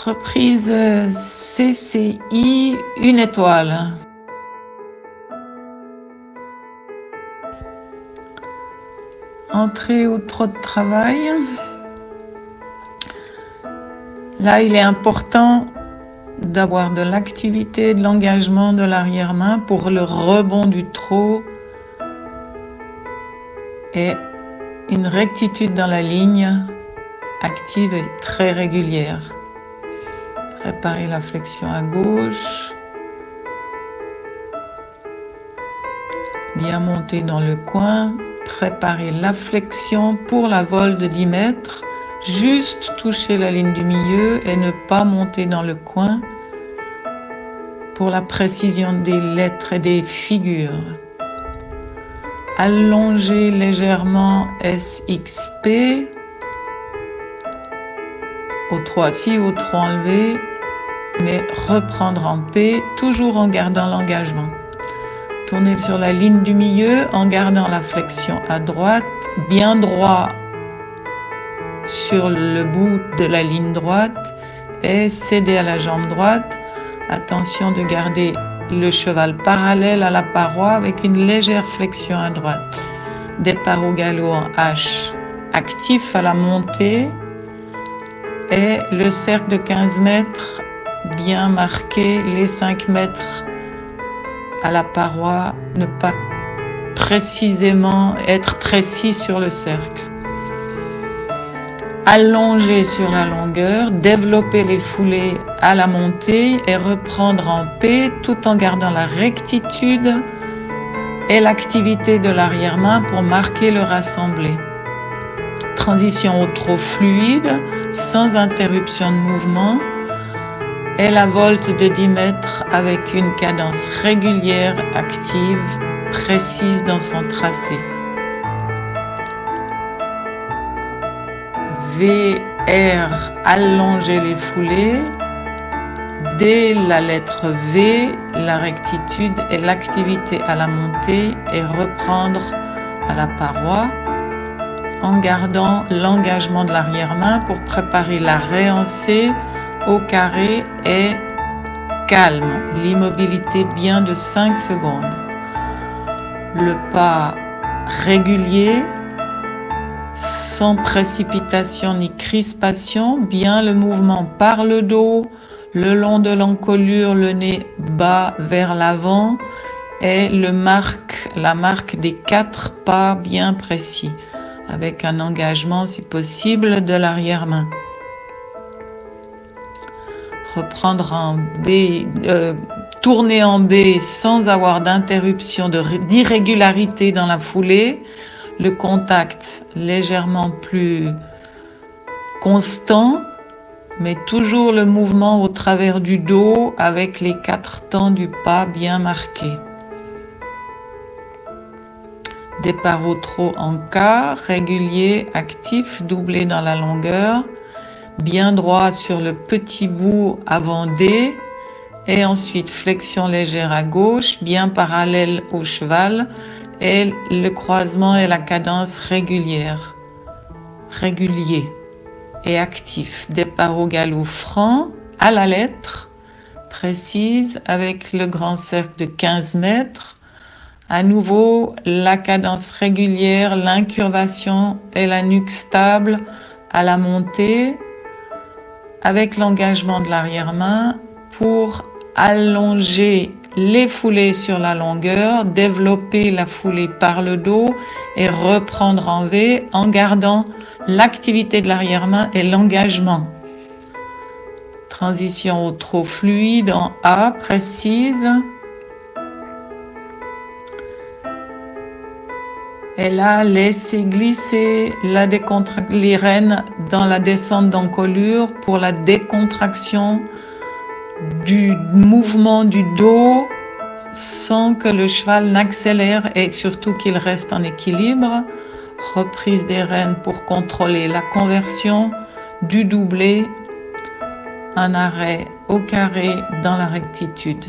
Reprise CCI, 1 étoile. Entrée ou trop de travail. Là, il est important d'avoir de l'activité, de l'engagement de l'arrière-main pour le rebond du trot et une rectitude dans la ligne active et très régulière. Préparez la flexion à gauche. Bien monter dans le coin. Préparez la flexion pour la vole de 10 mètres. Juste toucher la ligne du milieu et ne pas monter dans le coin pour la précision des lettres et des figures. Allongez légèrement SXP. Au 3 assis, au 3 enlevé, mais reprendre en P, toujours en gardant l'engagement. Tournez sur la ligne du milieu en gardant la flexion à droite, bien droit sur le bout de la ligne droite et céder à la jambe droite. Attention de garder le cheval parallèle à la paroi avec une légère flexion à droite. Départ au galop en H, actif à la montée. Et le cercle de 15 mètres, bien marqué, les 5 mètres à la paroi, ne pas précisément être précis sur le cercle. Allonger sur la longueur, développer les foulées à la montée et reprendre en P tout en gardant la rectitude et l'activité de l'arrière-main pour marquer le rassemblé. Transition au trot fluide, sans interruption de mouvement, et la volte de 10 mètres avec une cadence régulière, active, précise dans son tracé. VR, allonger les foulées. Dès la lettre V, la rectitude et l'activité à la montée et reprendre à la paroi, en gardant l'engagement de l'arrière-main pour préparer la réancée au carré et calme. L'immobilité bien de 5 secondes. Le pas régulier, sans précipitation ni crispation, bien le mouvement par le dos, le long de l'encolure, le nez bas vers l'avant et la marque des 4 pas bien précis, avec un engagement si possible de l'arrière-main. Reprendre en B, tourner en B sans avoir d'interruption, d'irrégularité dans la foulée. Le contact légèrement plus constant, mais toujours le mouvement au travers du dos avec les 4 temps du pas bien marqués. Départ au trot en K, régulier, actif, doublé dans la longueur, bien droit sur le petit bout avant D, et ensuite flexion légère à gauche, bien parallèle au cheval, et le croisement et la cadence régulière, régulier et actif. Départ au galop franc, à la lettre, précise, avec le grand cercle de 15 mètres. À nouveau, la cadence régulière, l'incurvation et la nuque stable à la montée, avec l'engagement de l'arrière-main pour allonger les foulées sur la longueur, développer la foulée par le dos et reprendre en V en gardant l'activité de l'arrière-main et l'engagement. Transition au trot fluide en A, précise. Et là, laissez glisser les rênes dans la descente d'encolure pour la décontraction du mouvement du dos sans que le cheval n'accélère et surtout qu'il reste en équilibre. Reprise des rênes pour contrôler la conversion du doublé. Un arrêt au carré dans la rectitude.